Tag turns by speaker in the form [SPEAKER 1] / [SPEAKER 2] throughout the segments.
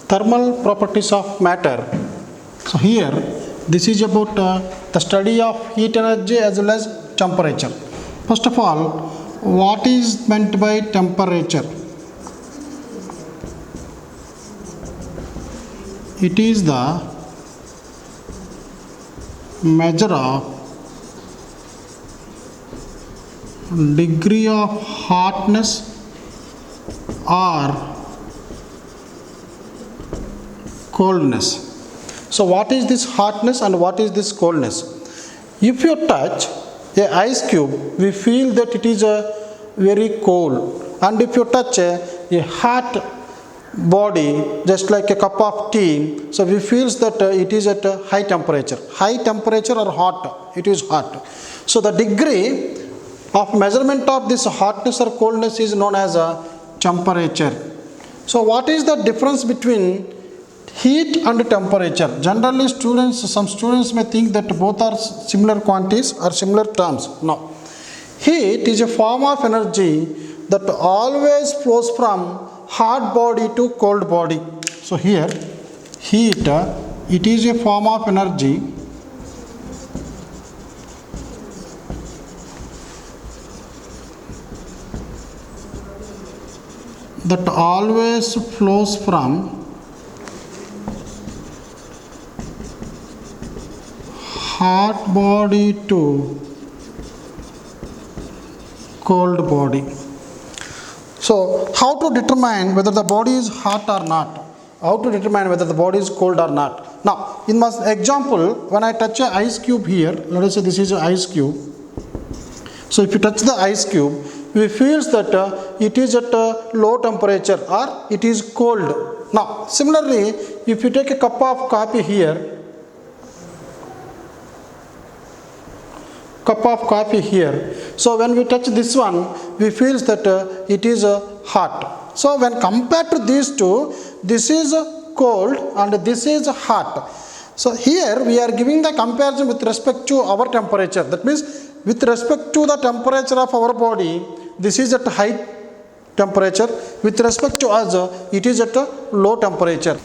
[SPEAKER 1] Thermal properties of matter. So here this is about the study of heat energy as well as temperature. First of all, what is meant by temperature? It is the measure of degree of hotness or coldness. So what is this hotness and what is this coldness? If you touch a ice cube, we feel that it is a very cold, and if you touch a hot body just like a cup of tea, so we feels that it is at a high temperature or hot, it is hot. So the degree of measurement of this hotness or coldness is known as a temperature. So what is the difference between heat and temperature? Generally some students may think that both are similar quantities or similar terms. No. Heat is a form of energy that always flows from hot body to cold body. So here heat, it is a form of energy that always flows from hot body to cold body. So how to determine whether the body is hot or not? How to determine whether the body is cold or not? Now in my example, when I touch an ice cube here, let us say this is an ice cube. So if you touch the ice cube, we feel that it is at a low temperature or it is cold. Now similarly, if you take a cup of coffee here, so when we touch this one, we feel that it is hot. So when compared to these two, this is cold and this is hot. So here we are giving the comparison with respect to our temperature. That means with respect to the temperature of our body, this is at high temperature. With respect to us, it is at a low temperature.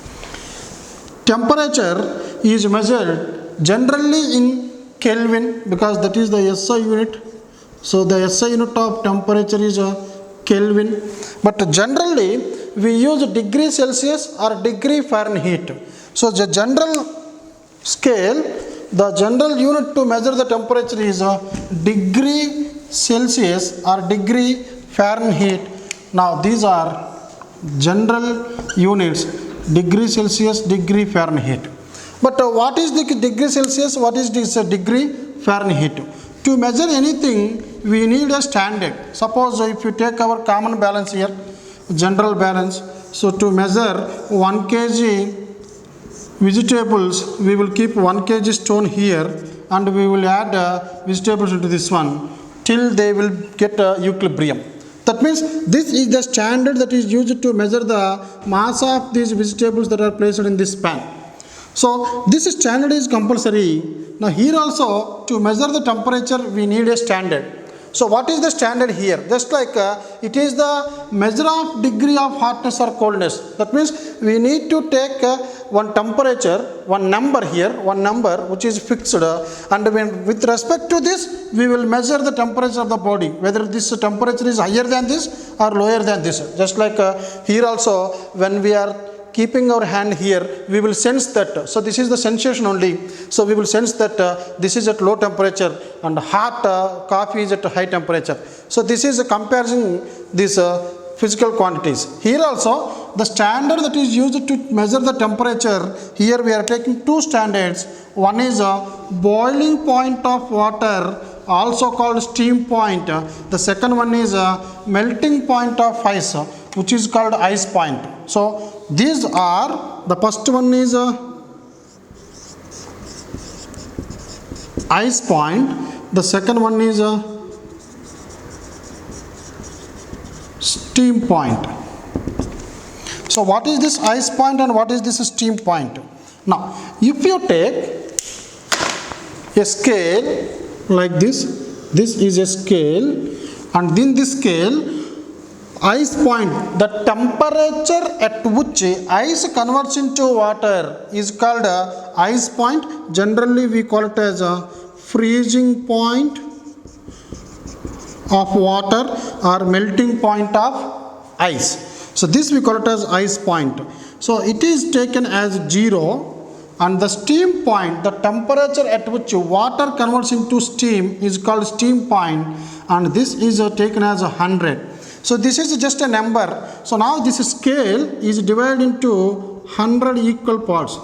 [SPEAKER 1] Temperature is measured generally in Kelvin, because that is the SI unit. So the SI unit of temperature is Kelvin. But generally we use degree Celsius or degree Fahrenheit. So the general scale, the general unit to measure the temperature is degree Celsius or degree Fahrenheit. Now these are general units, degree Celsius, degree Fahrenheit. But what is the degree Celsius? What is this degree Fahrenheit? To measure anything, we need a standard. Suppose if you take our common balance here, general balance. So to measure 1 kg vegetables, we will keep 1 kg stone here and we will add vegetables into this one till they will get equilibrium. That means this is the standard that is used to measure the mass of these vegetables that are placed in this pan. So this standard is compulsory. Now here also, to measure the temperature, we need a standard. So what is the standard here? Just like it is the measure of degree of hotness or coldness. That means we need to take one temperature, one number here, one number which is fixed, and when with respect to this, we will measure the temperature of the body, whether this temperature is higher than this or lower than this. Just like here also, when we are keeping our hand here, we will sense that. So this is the sensation only. So we will sense that this is at low temperature and hot coffee is at high temperature. So this is a comparison these physical quantities. Here also the standard that is used to measure the temperature, here we are taking two standards. One is a boiling point of water, also called steam point. The second one is a melting point of ice, which is called ice point. So these are, the first one is ice point, the second one is steam point. So what is this ice point and what is this steam point? Now if you take a scale like this is a scale, and in this scale ice point, the temperature at which ice converts into water is called ice point. Generally we call it as a freezing point of water or melting point of ice. So this we call it as ice point. So it is taken as 0, and the steam point, the temperature at which water converts into steam is called steam point, and this is taken as 100. So this is just a number. So now this scale is divided into 100 equal parts.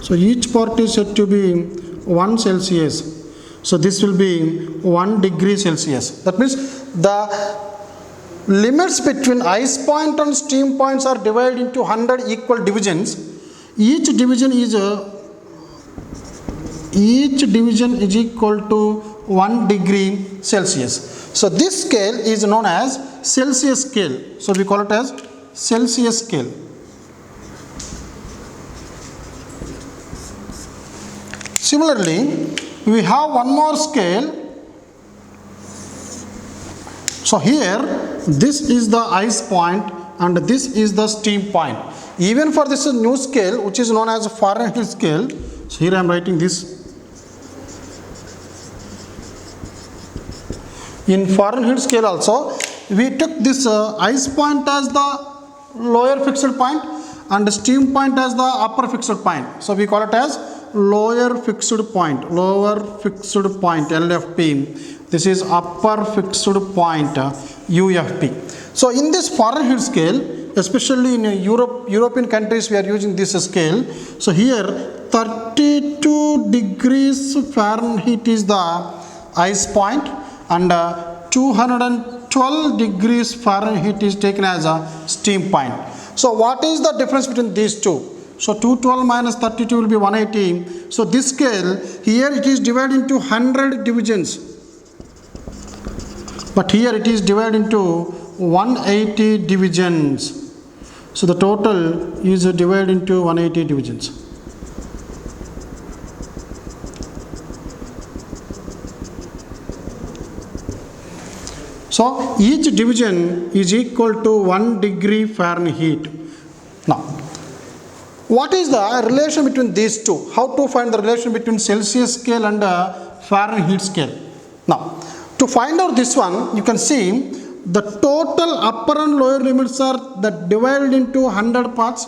[SPEAKER 1] So each part is said to be 1 Celsius. So this will be 1 degree Celsius. That means the limits between ice point and steam points are divided into 100 equal divisions. Each division is equal to 1 degree Celsius. So this scale is known as Celsius scale. So we call it as Celsius scale. Similarly, we have one more scale. So here, this is the ice point and this is the steam point. Even for this new scale, which is known as Fahrenheit scale, so here I am writing this. In Fahrenheit scale also, we took this ice point as the lower fixed point and steam point as the upper fixed point. So we call it as lower fixed point, LFP. This is upper fixed point, UFP. So in this Fahrenheit scale, especially in European countries, we are using this scale. So here 32 degrees Fahrenheit is the ice point, and 212 degrees Fahrenheit is taken as a steam point. So what is the difference between these two? So 212 minus 32 will be 180. So this scale, here it is divided into 100 divisions, but here it is divided into 180 divisions. So the total is divided into 180 divisions. So each division is equal to 1 degree Fahrenheit. Now, what is the relation between these two? How to find the relation between Celsius scale and Fahrenheit scale? Now, to find out this one, you can see the total upper and lower limits are divided into 100 parts.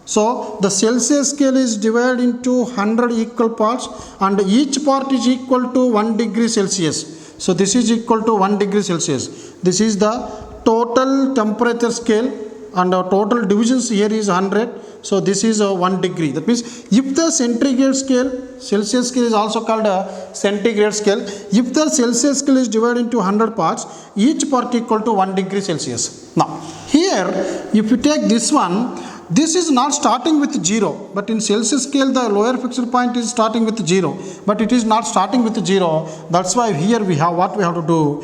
[SPEAKER 1] So the Celsius scale is divided into 100 equal parts, and each part is equal to 1 degree Celsius. So this is equal to 1 degree Celsius. This is the total temperature scale, and our total divisions here is 100. So this is 1 degree. That means if the centigrade scale, Celsius scale is also called a centigrade scale. If the Celsius scale is divided into 100 parts, each part equal to 1 degree Celsius. Now here, if you take this one, this is not starting with 0, but in Celsius scale the lower fixed point is starting with 0, but it is not starting with 0. That's why here we have what we have to do.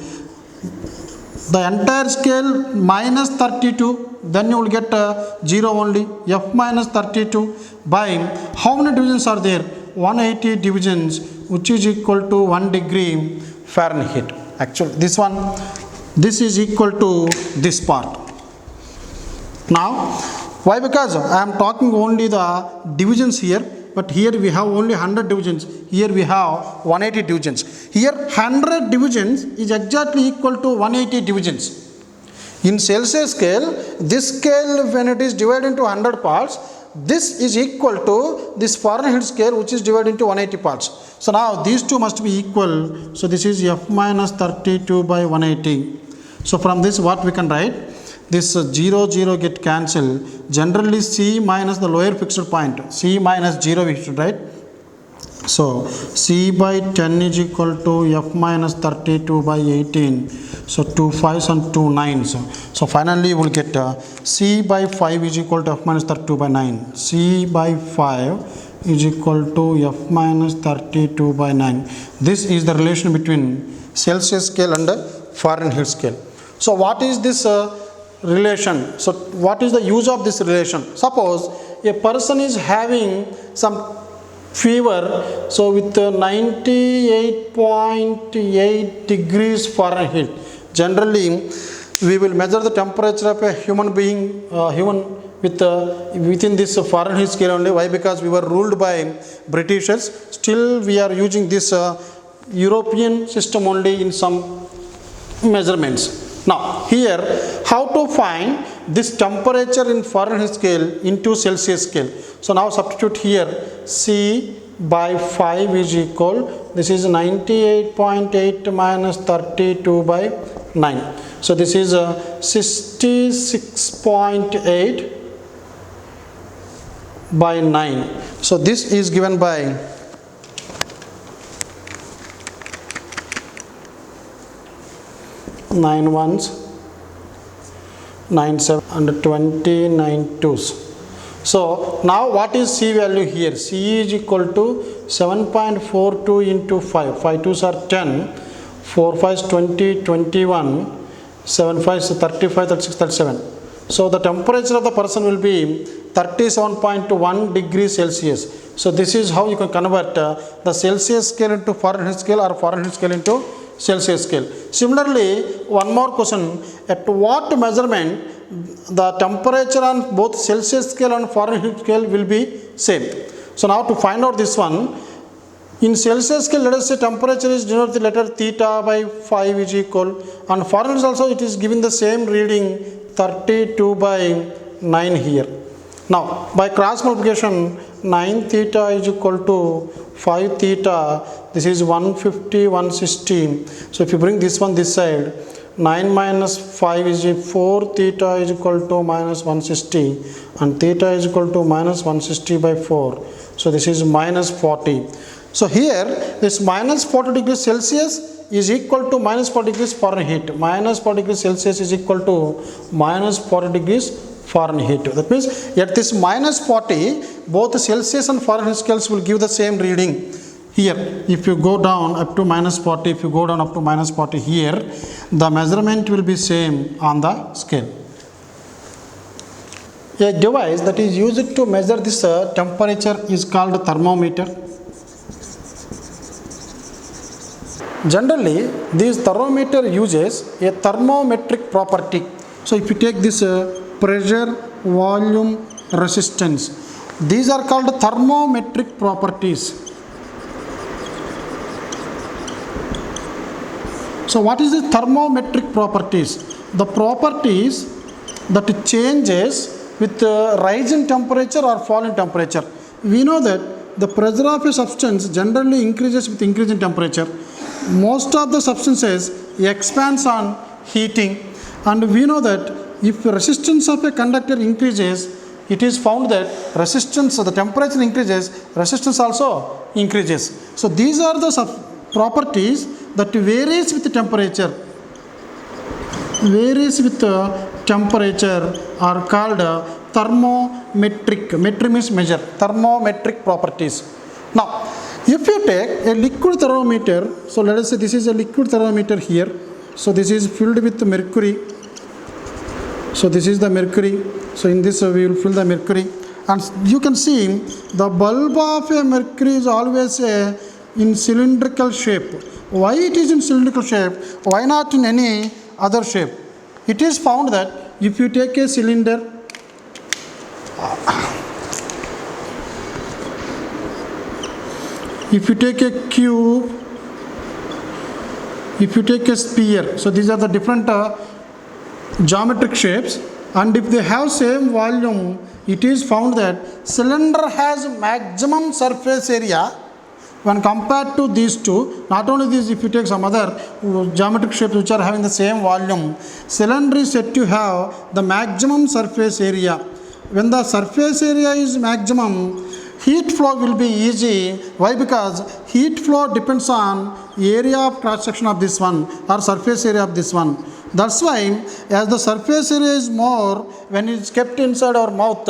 [SPEAKER 1] The entire scale minus 32, then you will get 0 only, f minus 32 by how many divisions are there? 180 divisions, which is equal to 1 degree Fahrenheit. Actually this one, this is equal to this part. Now why? Because I am talking only the divisions here, but here we have only 100 divisions, here we have 180 divisions. Here 100 divisions is exactly equal to 180 divisions. In Celsius scale, this scale when it is divided into 100 parts, this is equal to this Fahrenheit scale, which is divided into 180 parts. So now these two must be equal. So this is f minus 32 by 180. So from this what we can write? This 0, 0 get cancelled. Generally C minus the lower fixed point, C minus 0 we should write. So C by 10 is equal to f minus 32 by 18. So 2 5s and 2 9s. So finally we will get C by 5 is equal to f minus 32 by 9. C by 5 is equal to f minus 32 by 9. This is the relation between Celsius scale and Fahrenheit scale. So what is this relation? So what is the use of this relation? Suppose a person is having some fever, so with 98.8 degrees Fahrenheit, generally we will measure the temperature of a human being, human with within this Fahrenheit scale only. Why? Because we were ruled by Britishers. Still we are using this European system only in some measurements. Now here, how to find this temperature in Fahrenheit scale into Celsius scale? So now substitute here, C by 5 is equal, this is 98.8 minus 32 by 9. So this is 66.8 by 9. So this is given by 9 ones, 9 7 and 29 twos. So now what is C value here? C is equal to 7.42 into 5. 5 twos are 10, 4 5 is 20, 21, 7 5 is 35, 36, 37. So the temperature of the person will be 37.1 degrees Celsius. So this is how you can convert the Celsius scale into Fahrenheit scale or Fahrenheit scale into Celsius scale. Similarly, one more question, at what measurement the temperature on both Celsius scale and Fahrenheit scale will be same? So now to find out this one, in Celsius scale, let us say temperature is denoted the letter theta by 5 is equal, and Fahrenheit also it is given the same reading 32 by 9 here. Now by cross multiplication, 9 theta is equal to 5 theta, this is 150, 160. So if you bring this one this side, 9 minus 5 is 4 theta is equal to minus 160, and theta is equal to minus 160 by 4. So this is minus 40. So here this minus 40 degrees Celsius is equal to minus 40 degrees Fahrenheit. Minus 40 degrees Celsius is equal to minus 40 degrees Fahrenheit. That means at this minus 40, both Celsius and Fahrenheit scales will give the same reading. Here, if you go down up to minus 40, if you go down up to minus 40 here, the measurement will be same on the scale. A device that is used to measure this temperature is called thermometer. Generally, this thermometer uses a thermometric property. So if you take this pressure, volume, resistance, these are called thermometric properties. So what is the thermometric properties? The properties that changes with rise in temperature or fall in temperature. We know that the pressure of a substance generally increases with increase in temperature. Most of the substances expands on heating, and we know that if resistance of a conductor increases, it is found that resistance, so the temperature increases, resistance also increases. So these are the properties that varies with the temperature. Varies with temperature are called thermometric. Metri means measure. Thermometric properties. Now, if you take a liquid thermometer, so let us say this is a liquid thermometer here. So this is filled with mercury. So this is the mercury. So in this we will fill the mercury, and you can see the bulb of a mercury is always in cylindrical shape. Why it is in cylindrical shape? Why not in any other shape? It is found that if you take a cylinder, if you take a cube, if you take a sphere, so these are the different geometric shapes, and if they have same volume, it is found that cylinder has maximum surface area when compared to these two. Not only this, if you take some other geometric shapes which are having the same volume, cylinder is said to have the maximum surface area. When the surface area is maximum, heat flow will be easy. Why? Because heat flow depends on area of cross section of this one or surface area of this one. That's why as the surface area is more, when it is kept inside our mouth,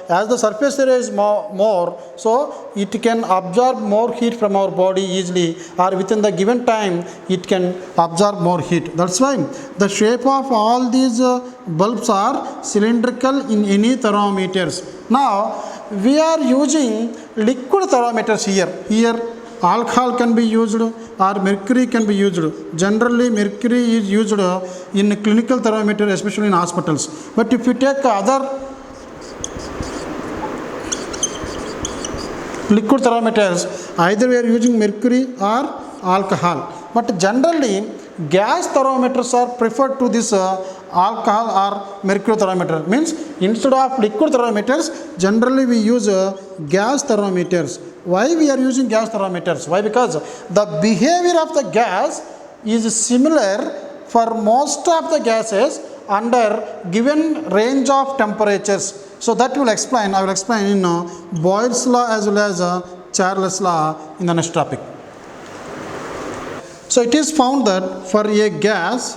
[SPEAKER 1] as the surface area is more, so it can absorb more heat from our body easily, or within the given time it can absorb more heat. That's why the shape of all these bulbs are cylindrical in any thermometers. Now we are using liquid thermometers here. Here alcohol can be used or mercury can be used. Generally mercury is used in clinical thermometer, especially in hospitals. But if you take other liquid thermometers, either we are using mercury or alcohol. But generally gas thermometers are preferred to this alcohol or mercury thermometer. Means instead of liquid thermometers, generally we use gas thermometers. Why we are using gas thermometers? Why? Because the behavior of the gas is similar for most of the gases under given range of temperatures. So that will explain, I will explain in Boyle's law as well as Charles' law in the next topic. So it is found that for a gas,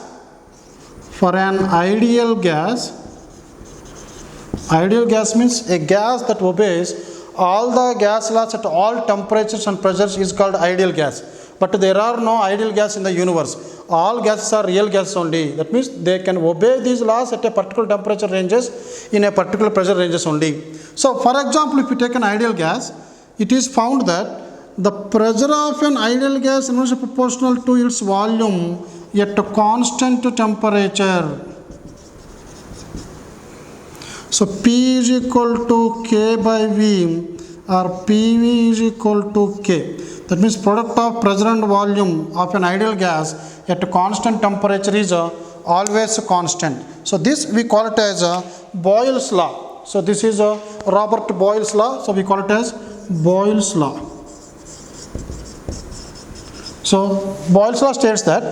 [SPEAKER 1] for an ideal gas means a gas that obeys all the gas laws at all temperatures and pressures is called ideal gas. But there are no ideal gas in the universe. All gases are real gases only. That means they can obey these laws at a particular temperature ranges, in a particular pressure ranges only. So for example, if you take an ideal gas, it is found that the pressure of an ideal gas is proportional to its volume at a constant temperature. So P is equal to K by V, or PV is equal to K. That means product of pressure and volume of an ideal gas at a constant temperature is always constant. So this we call it as Boyle's law. So this is Robert Boyle's law. So we call it as Boyle's law. So Boyle's law states that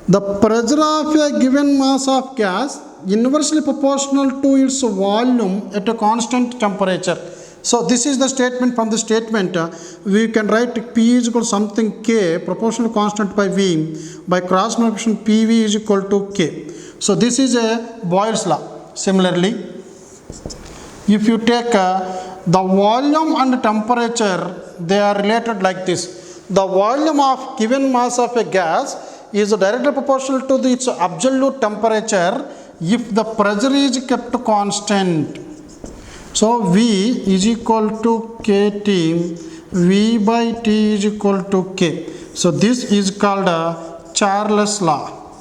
[SPEAKER 1] the pressure of a given mass of gas inversely proportional to its volume at a constant temperature. So this is the statement. From the statement we can write P is equal to something K proportional constant by V by cross multiplication PV is equal to K. So this is a Boyle's law. Similarly, if you take the volume and temperature, they are related like this. The volume of given mass of a gas is directly proportional to its absolute temperature if the pressure is kept constant. So V is equal to KT, V by T is equal to K. So this is called Charles' law.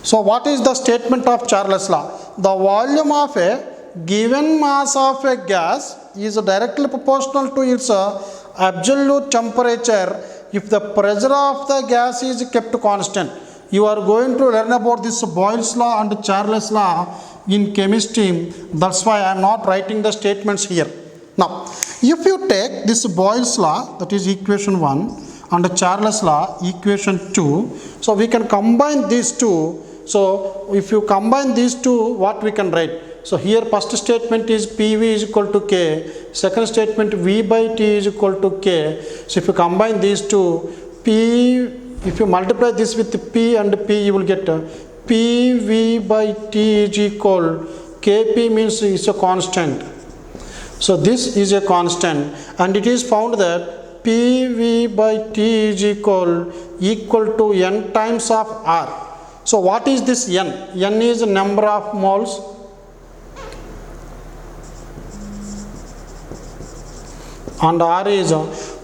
[SPEAKER 1] So what is the statement of Charles' law? The volume of a given mass of a gas is directly proportional to its absolute temperature if the pressure of the gas is kept constant. You are going to learn about this Boyle's law and Charles' law in chemistry. That's why I am not writing the statements here. Now, if you take this Boyle's law, that is equation 1, and Charles' law, equation 2, so we can combine these two. So if you combine these two, what we can write? So here first statement is PV is equal to K, second statement V by T is equal to K. So if you combine these two, if you multiply this with P and P, you will get PV by T is equal, Kp means is a constant. So this is a constant, and it is found that PV by T is equal to N times of R. So what is this N? N is number of moles. And R is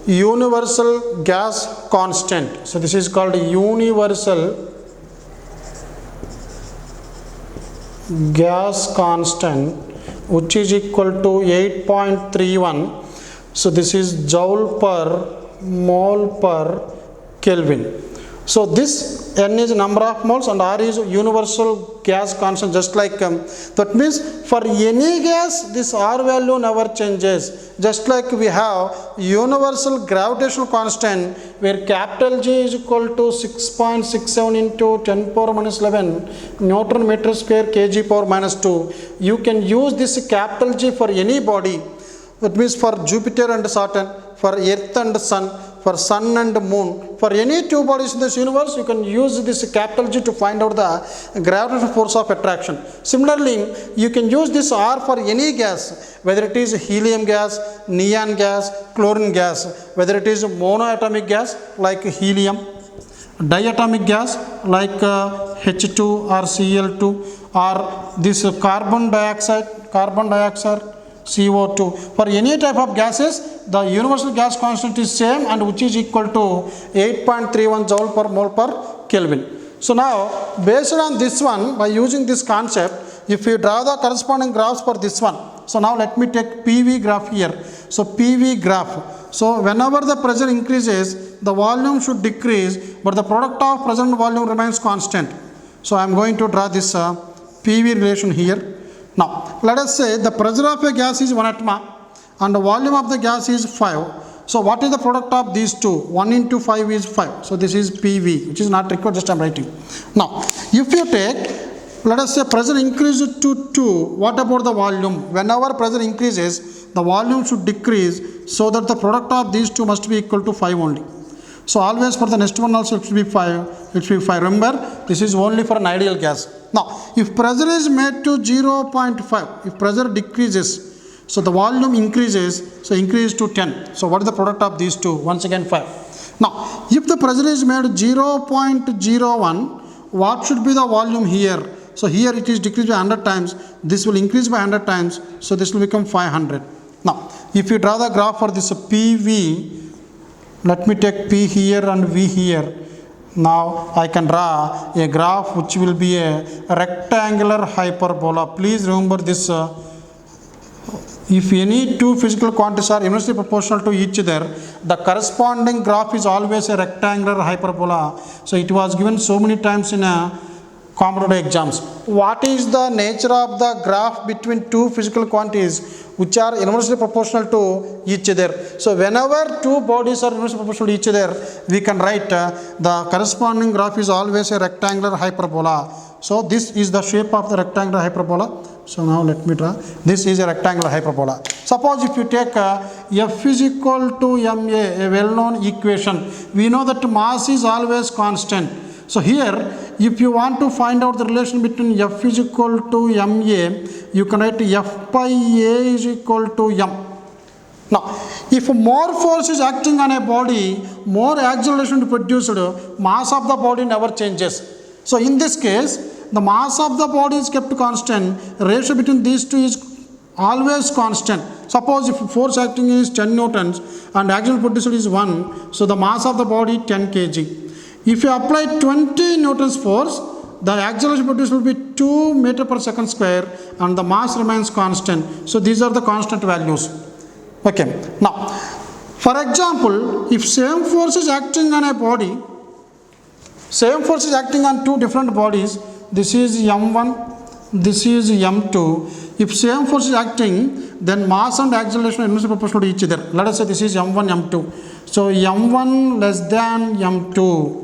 [SPEAKER 1] universal gas constant. So this is called universal gas constant, which is equal to 8.31. So this is joule per mole per Kelvin. So this N is number of moles and R is universal gas constant, just like that means for any gas this R value never changes. Just like we have universal gravitational constant where capital G is equal to 6.67 into 10 power minus 11 Newton meter square kg power minus 2. You can use this capital G for any body. That means for Jupiter and Saturn, for Earth and Sun, for Sun and Moon, for any two bodies in this universe, you can use this capital G to find out the gravitational force of attraction. Similarly, you can use this R for any gas, whether it is helium gas, neon gas, chlorine gas, whether it is monoatomic gas like helium, diatomic gas like H2 or Cl2, or this carbon dioxide, CO2. For any type of gases, the universal gas constant is same and which is equal to 8.31 joule per mole per Kelvin. So now, based on this one, by using this concept, if you draw the corresponding graphs for this one, so now let me take PV graph here. So PV graph. So whenever the pressure increases, the volume should decrease, but the product of pressure and volume remains constant. So I am going to draw this PV relation here. Now, let us say the pressure of a gas is 1 atmosphere and the volume of the gas is 5. So what is the product of these two? 1 into 5 is 5. So this is PV, which is not required, just I am writing. Now, if you take, let us say pressure increases to 2, what about the volume? Whenever pressure increases, the volume should decrease, so that the product of these two must be equal to 5 only. So always for the next one also it should be 5, it should be 5. Remember, this is only for an ideal gas. Now, if pressure is made to 0.5, if pressure decreases, so the volume increases, so increase to 10. So what is the product of these two? Once again 5. Now, if the pressure is made 0.01, what should be the volume here? So here it is decreased by 100 times, this will increase by 100 times, so this will become 500. Now, if you draw the graph for this PV, let me take P here and V here. Now I can draw a graph which will be a rectangular hyperbola. Please remember this. If any two physical quantities are inversely proportional to each other, the corresponding graph is always a rectangular hyperbola. So it was given so many times in a competitive exams. What is the nature of the graph between two physical quantities which are inversely proportional to each other? So whenever two bodies are inversely proportional to each other, we can write the corresponding graph is always a rectangular hyperbola. So this is the shape of the rectangular hyperbola. So now let me draw. This is a rectangular hyperbola. Suppose if you take F is equal to ma, a well-known equation, we know that mass is always constant. So here, if you want to find out the relation between F is equal to ma, you can write F by A is equal to m. Now, if more force is acting on a body, more acceleration is produced, mass of the body never changes. So in this case, the mass of the body is kept constant, ratio between these two is always constant. Suppose if force acting is 10 newtons and acceleration produced is 1, so the mass of the body 10 kg. If you apply 20 newtons force, the acceleration produced will be 2 meter per second square and the mass remains constant. So these are the constant values. Okay. Now, for example, if same force is acting on a body, same force is acting on two different bodies, this is m1, this is m2. If same force is acting, then mass and acceleration are inversely proportional to each other. Let us say this is m1, m2. So m1 less than m2.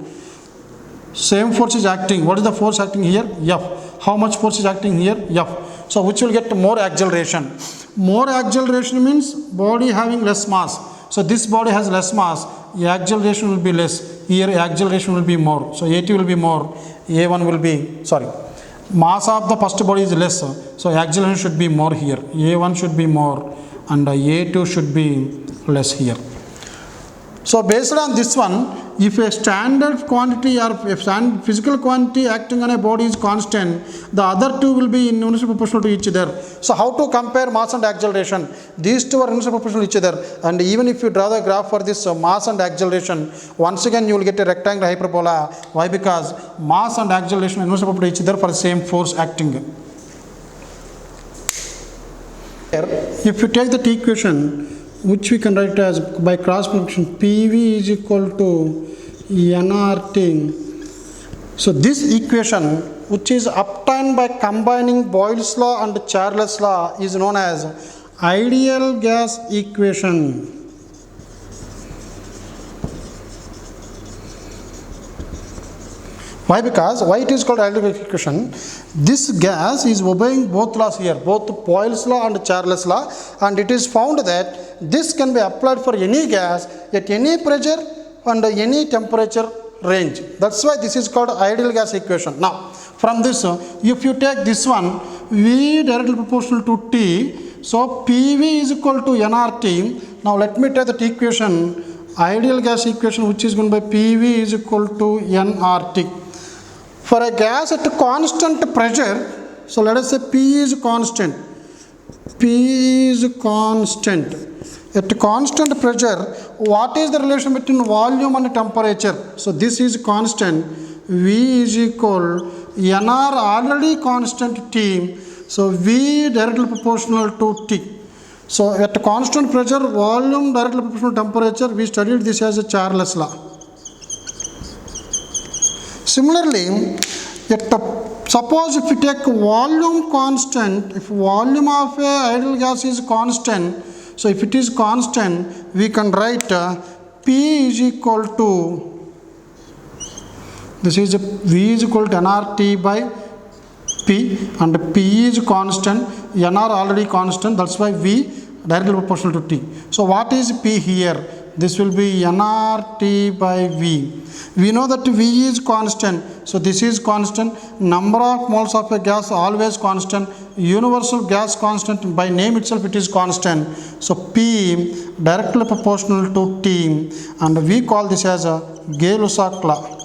[SPEAKER 1] Same force is acting. What is the force acting here? F. How much force is acting here? F. So which will get more acceleration? More acceleration means body having less mass. So this body has less mass, the acceleration will be less. Here acceleration will be more. So AT will be more, A1 will be, mass of the first body is less. So acceleration should be more here. A1 should be more and A2 should be less here. So based on this one, if a standard quantity or a standard physical quantity acting on a body is constant, the other two will be inversely proportional to each other. So how to compare mass and acceleration? These two are inversely proportional to each other, and even if you draw the graph for this mass and acceleration, once again you will get a rectangular hyperbola. Why? Because mass and acceleration are inversely proportional to each other for the same force acting. Here, if you take that equation, which we can write as by cross multiplication, PV is equal to nRT. So this equation, which is obtained by combining Boyle's law and Charles' law, is known as ideal gas equation. Why? Because why it is called ideal gas equation? This gas is obeying both laws here, both Boyle's law and Charles' law, and it is found that this can be applied for any gas at any pressure and any temperature range. That's why this is called ideal gas equation. Now, from this, if you take this one, V directly proportional to T, so PV is equal to nRT. Now, let me take that equation, ideal gas equation, which is given by PV is equal to nRT. For a gas at constant pressure, so let us say P is constant. P is constant. At constant pressure, what is the relation between volume and temperature? So this is constant. V is equal NR already constant T. So V directly proportional to T. So at constant pressure, volume directly proportional to temperature. We studied this as a Charles law. Similarly, suppose if we take volume constant, if volume of a ideal gas is constant, so if it is constant, we can write P is equal to, this is V is equal to nRT by P, and P is constant, NR already constant, that's why V directly proportional to T. So what is P here? This will be nRT by V. We know that V is constant, so this is constant. Number of moles of a gas always constant. Universal gas constant, by name itself it is constant. So P directly proportional to T, and we call this as a Gay-Lussac law.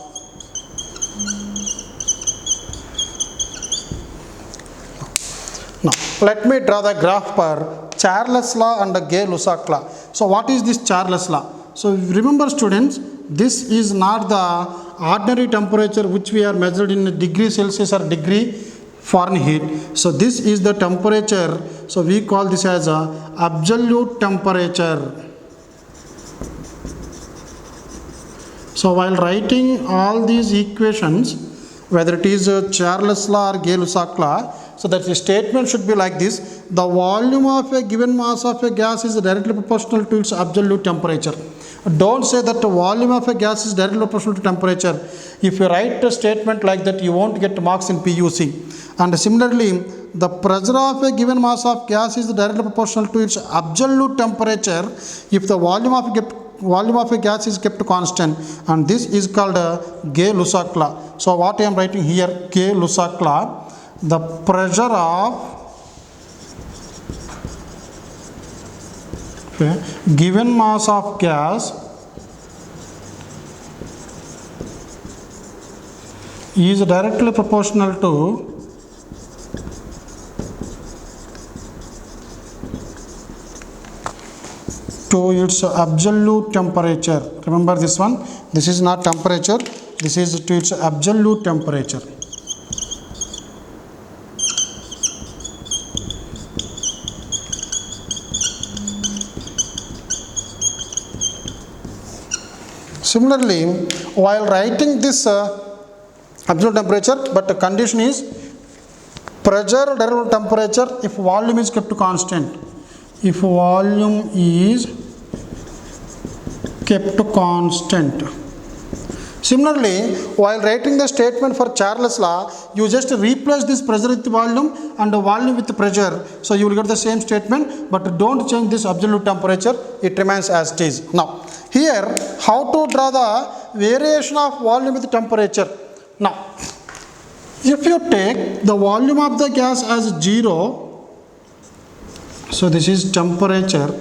[SPEAKER 1] Now let me draw the graph for Charles law and Gay-Lussac law. So what is this Charles law? So remember students, this is not the ordinary temperature which we are measured in degree Celsius or degree Fahrenheit. So this is the temperature. So we call this as a absolute temperature. So while writing all these equations, whether it is Charles law or Gay-Lussac law, so that the statement should be like this: the volume of a given mass of a gas is directly proportional to its absolute temperature. Don't say that the volume of a gas is directly proportional to temperature. If you write a statement like that, you won't get marks in PUC. And similarly, the pressure of a given mass of gas is directly proportional to its absolute temperature if the volume of a gas is kept constant, and this is called a Gay-Lussac law. So what I am writing here, Gay-Lussac law, the pressure of given mass of gas is directly proportional to its absolute temperature. Remember this one, this is not temperature, this is to its absolute temperature. Similarly, while writing this absolute temperature, but the condition is pressure directly temperature if volume is kept constant. If volume is kept constant. Similarly, while writing the statement for Charles law, you just replace this pressure with volume and volume with pressure. So you will get the same statement, but don't change this absolute temperature. It remains as it is. Now, here, how to draw the variation of volume with temperature? Now, if you take the volume of the gas as 0, so this is temperature,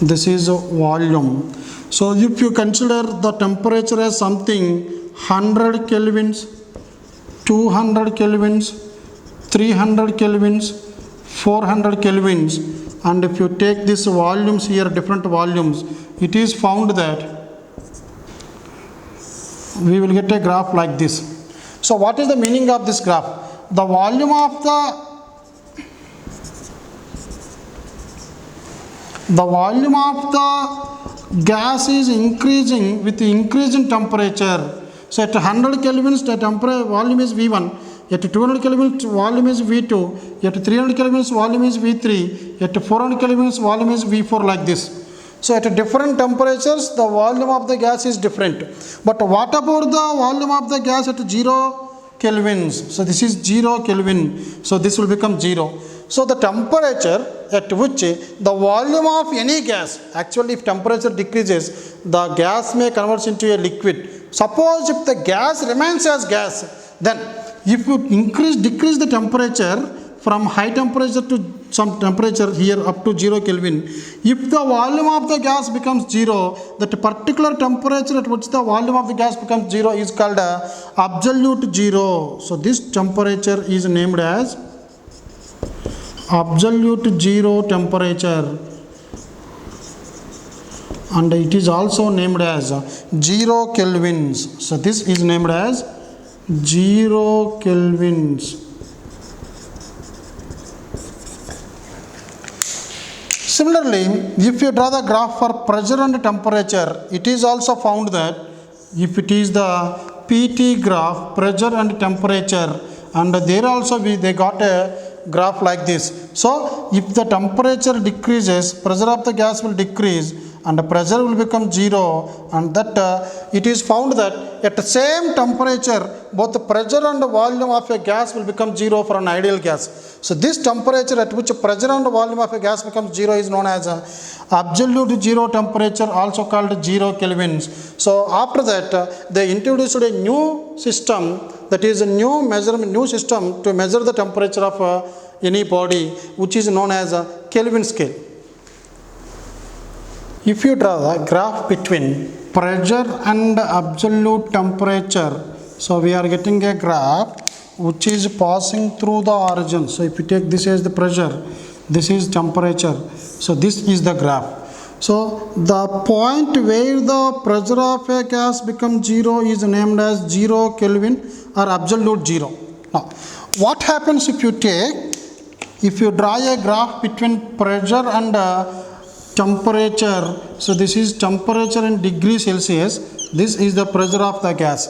[SPEAKER 1] this is volume. So if you consider the temperature as something 100 kelvins, 200 kelvins, 300 kelvins, 400 kelvins, and if you take these volumes here, different volumes, it is found that we will get a graph like this. So what is the meaning of this graph? The volume of the gas is increasing with the increase in temperature. So at 100 kelvins, the temperature volume is V1. At 200 kelvins, volume is V2. At 300 kelvins, volume is V3. At 400 kelvins, volume is V4, like this. So at different temperatures, the volume of the gas is different. But what about the volume of the gas at 0 kelvins? So this is 0 Kelvin. So this will become 0. So the temperature at which the volume of any gas, actually if temperature decreases, the gas may convert into a liquid. Suppose if the gas remains as gas, then if you decrease the temperature from high temperature to some temperature here up to 0 Kelvin, if the volume of the gas becomes 0, that particular temperature at which the volume of the gas becomes 0 is called absolute 0. So this temperature is named as absolute zero temperature, and it is also named as 0 kelvins. So this is named as 0 kelvins. Similarly, if you draw the graph for pressure and temperature, it is also found that if it is the PT graph, pressure and temperature, and there also they got a graph like this. So if the temperature decreases, pressure of the gas will decrease and the pressure will become 0, and that it is found that at the same temperature both the pressure and the volume of a gas will become 0 for an ideal gas. So this temperature at which pressure and volume of a gas becomes 0 is known as absolute zero temperature, also called 0 kelvins. So after that they introduced a new system, that is a new measurement, new system to measure the temperature of any body, which is known as a Kelvin scale. If you draw the graph between pressure and absolute temperature, so we are getting a graph which is passing through the origin. So if you take this as the pressure, this is temperature, so this is the graph. So the point where the pressure of a gas becomes 0 is named as 0 Kelvin or absolute 0. Now what happens if you draw a graph between pressure and temperature? So this is temperature in degrees Celsius, this is the pressure of the gas.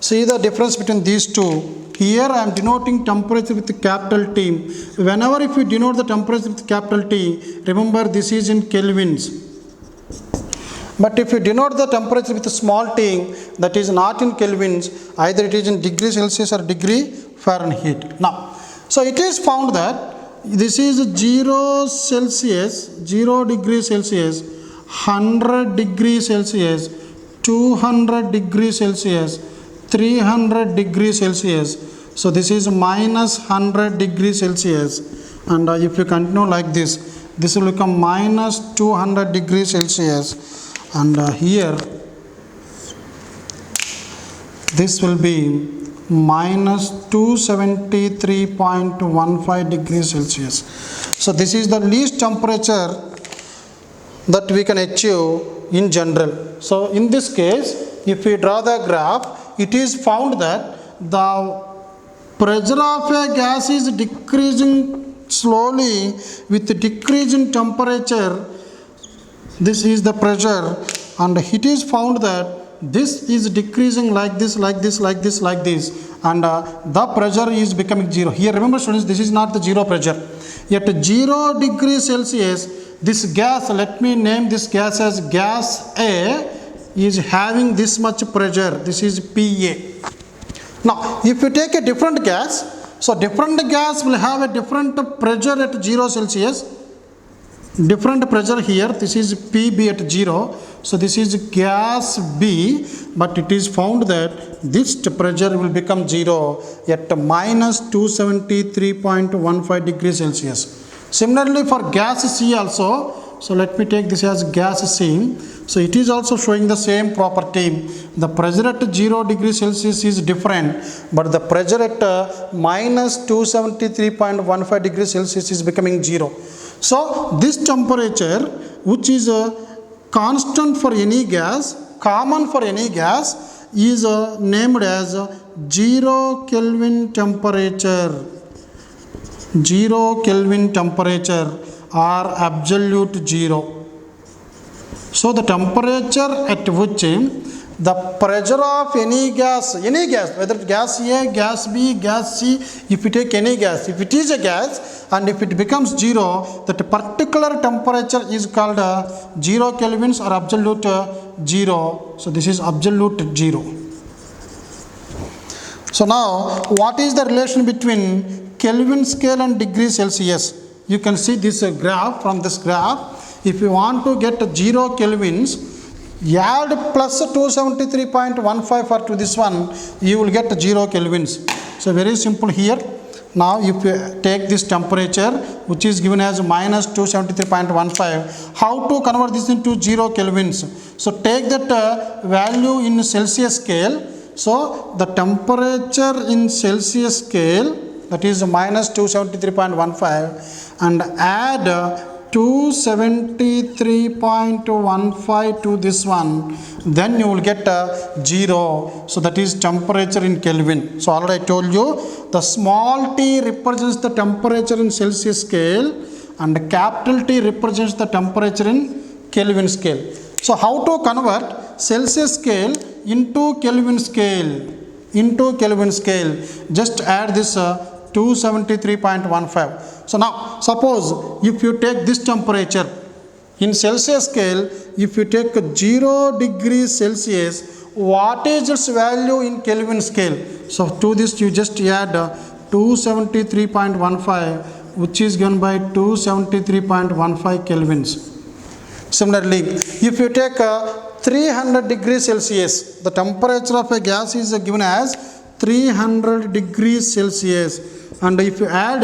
[SPEAKER 1] See the difference between these two. Here I am denoting temperature with capital T. Whenever if you denote the temperature with capital T, remember this is in kelvins. But if you denote the temperature with small t, that is not in kelvins, either it is in degree Celsius or degree Fahrenheit. Now, so it is found that this is 0 Celsius, 0 degrees Celsius, 100 degrees Celsius, 200 degrees Celsius, 300 degrees Celsius. So this is minus 100 degrees Celsius, and if you continue like this, this will become minus 200 degrees Celsius, and here this will be minus 273.15 degrees Celsius. So this is the least temperature that we can achieve in general. So in this case, if we draw the graph, it is found that the pressure of a gas is decreasing slowly with decrease in temperature. This is the pressure, and it is found that this is decreasing like this, like this, like this, like this, and the pressure is becoming 0. Here remember students, this is not the 0 pressure. At 0 degrees Celsius, this gas, let me name this gas as gas A, is having this much pressure. This is PA. Now if you take a different gas, so different gas will have a different pressure at 0 Celsius, different pressure here. This is PB at 0, so this is gas B, but it is found that this pressure will become 0 at minus 273.15 degrees Celsius. Similarly for gas C also, so let me take this as gas C. So it is also showing the same property. The pressure at 0 degrees Celsius is different, but the pressure at minus 273.15 degrees Celsius is becoming 0. So this temperature, which is constant for any gas, common for any gas, is named as 0 Kelvin temperature. 0 Kelvin temperature or absolute 0. So the temperature at which the pressure of any gas, whether gas A, gas B, gas C, if you take any gas, if it is a gas and if it becomes 0, that particular temperature is called 0 kelvins or absolute 0. So this is absolute 0. So now what is the relation between Kelvin scale and degree Celsius? You can see this graph. From this graph, if you want to get 0 kelvins, add plus 273.15 for to this one, you will get 0 kelvins. So very simple here. Now if you take this temperature, which is given as minus 273.15, how to convert this into 0 kelvins? So take that value in Celsius scale. So the temperature in Celsius scale that is minus 273.15, and add 273.15 to this one, then you will get 0. So that is temperature in Kelvin. So already I told you the small t represents the temperature in Celsius scale and capital T represents the temperature in Kelvin scale. So how to convert Celsius scale into Kelvin scale? Just add this 273.15. So now suppose if you take this temperature in Celsius scale, if you take 0 degrees Celsius, what is its value in Kelvin scale? So to this you just add 273.15, which is given by 273.15 kelvins. Similarly, if you take 300 degrees Celsius, the temperature of a gas is given as 300 degrees Celsius, and if you add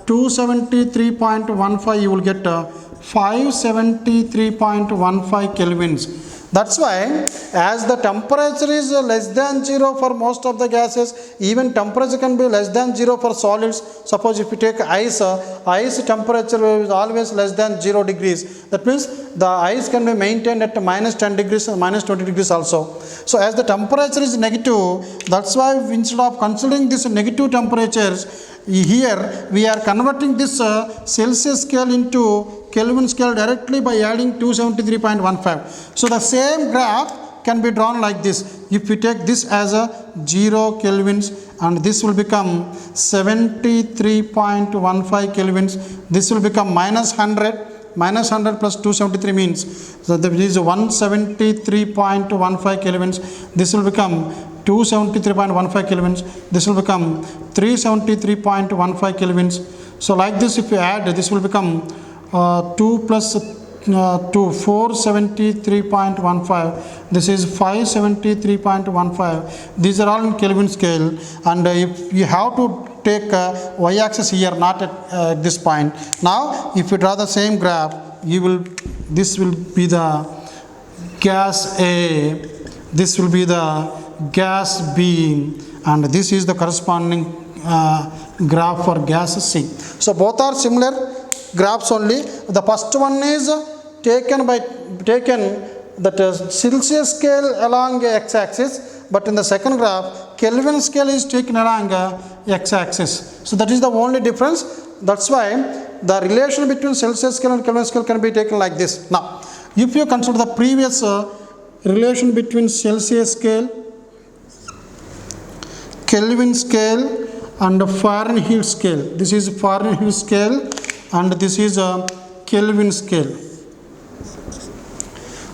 [SPEAKER 1] 273.15, you will get 573.15 kelvins. That's why as the temperature is less than 0 for most of the gases, even temperature can be less than 0 for solids. Suppose if you take ice, ice temperature is always less than 0 degrees. That means the ice can be maintained at minus 10 degrees or minus 20 degrees also. So as the temperature is negative, that's why instead of considering these negative temperatures, here we are converting this Celsius scale into Kelvin scale directly by adding 273.15. So the same graph can be drawn like this. If we take this as a 0 kelvins, and this will become 73.15 kelvins, this will become minus 100 plus 273 means, so there is 173.15 kelvins, this will become 273.15 kelvins, this will become 373.15 kelvins. So like this, if you add, this will become 2 plus 2, 473.15, this is 573.15. These are all in Kelvin scale, and if you have to take y-axis here, not at this point. Now if you draw the same graph, this will be the gas A, this will be the gas B, and this is the corresponding graph for gas C. So both are similar graphs only. The first one is taken that Celsius scale along x-axis, but in the second graph Kelvin scale is taken along x-axis. So that is the only difference. That's why the relation between Celsius scale and Kelvin scale can be taken like this. Now if you consider the previous relation between Celsius scale, Kelvin scale and Fahrenheit scale, this is Fahrenheit scale and this is a Kelvin scale.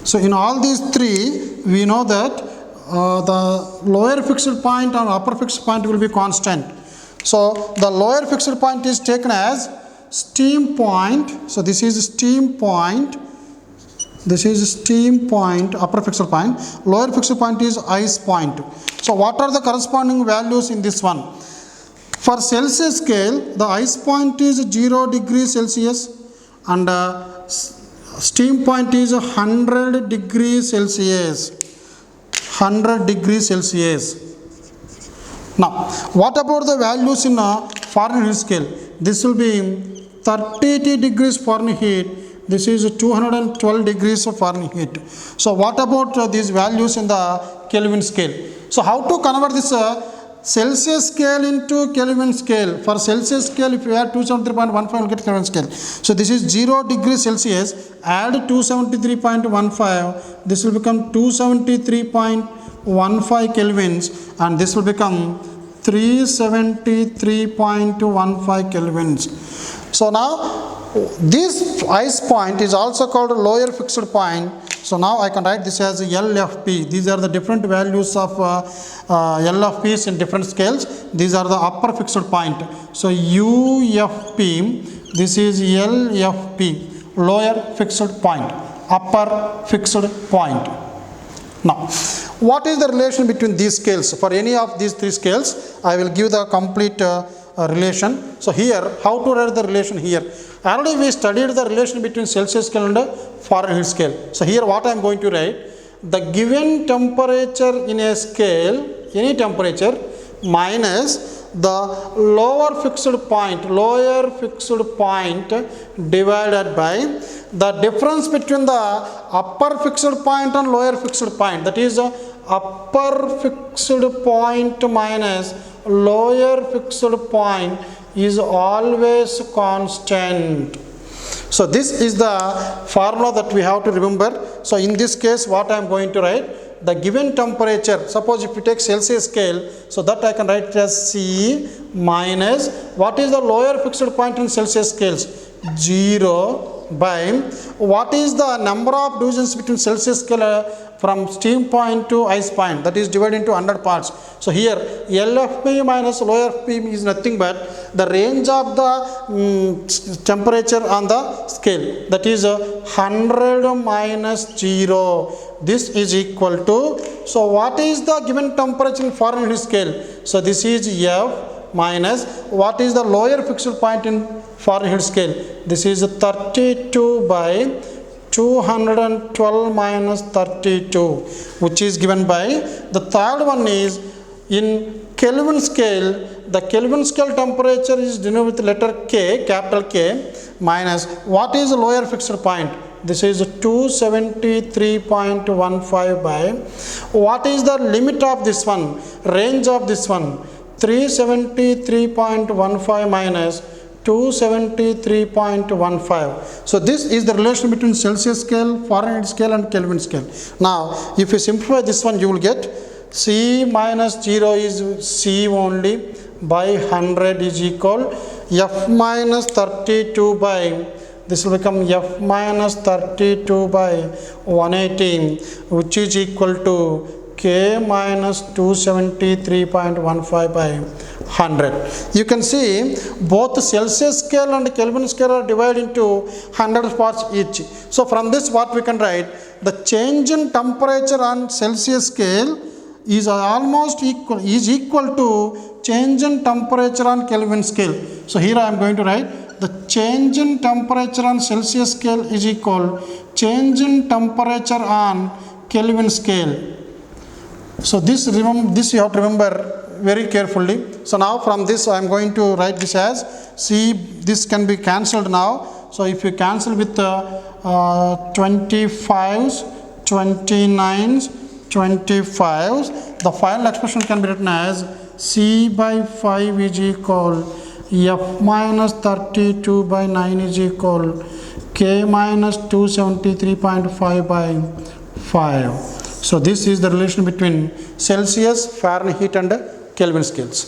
[SPEAKER 1] So in all these three, we know that the lower fixed point and upper fixed point will be constant. So the lower fixed point is taken as steam point. So this is steam point. This is steam point, upper fixed point. Lower fixed point is ice point. So what are the corresponding values in this one? For Celsius scale, the ice point is 0 degrees Celsius and steam point is 100 degrees Celsius. 100 degrees Celsius. Now, what about the values in Fahrenheit scale? This will be 30 degrees Fahrenheit. This is 212 degrees of Fahrenheit. So what about these values in the Kelvin scale? So how to convert this Celsius scale into Kelvin scale? For Celsius scale, if you add 273.15, you will get Kelvin scale. So this is 0 degrees Celsius, add 273.15, this will become 273.15 kelvins, and this will become 373.15 kelvins. So now this ice point is also called lower fixed point. So now I can write this as LFP. These are the different values of LFPs in different scales. These are the upper fixed point. So UFP, this is LFP, lower fixed point, upper fixed point. Now, what is the relation between these scales? For any of these three scales, I will give the complete relation. So here, how to write the relation here? Already we studied the relation between Celsius scale and Fahrenheit scale. So here what I am going to write, the given temperature in a scale, any temperature, minus the lower fixed point divided by the difference between the upper fixed point and lower fixed point, that is upper fixed point minus lower fixed point is always constant. So this is the formula that we have to remember. So in this case, what I am going to write, the given temperature, suppose if you take Celsius scale, so that I can write it as C minus, what is the lower fixed point in Celsius scales? 0 by, what is the number of divisions between Celsius scale from steam point to ice point, that is divided into 100 parts. So here LFP minus lower FP is nothing but the range of the temperature on the scale, that is 100 minus 0. This is equal to, so what is the given temperature in Fahrenheit scale? So this is F minus, what is the lower fixed point in Fahrenheit scale? This is 32 by 212 minus 32, which is given by, the third one is in Kelvin scale. The Kelvin scale temperature is denoted with letter K, capital K, minus, what is the lower fixed point? This is 273.15 by, what is the limit of this one, range of this one? 373.15 minus 273.15. So this is the relation between Celsius scale, Fahrenheit scale and Kelvin scale. Now if you simplify this one, you will get C minus 0 is C only by 100 is equal F minus 32 by, this will become F minus 32 by 118, which is equal to K minus 273.15 by 100. You can see both Celsius scale and Kelvin scale are divided into 100 parts each. So from this what we can write, the change in temperature on Celsius scale is almost equal to change in temperature on Kelvin scale. So here I am going to write the change in temperature on Celsius scale is equal change in temperature on Kelvin scale. So this you have to remember very carefully. So now from this I am going to write this as C. This can be cancelled now. So if you cancel with 25s, 29s, 25s, the final expression can be written as C by 5 is equal F minus 32 by 9 is equal K minus 273.5 by 5. So this is the relation between Celsius, Fahrenheit and Kelvin scales.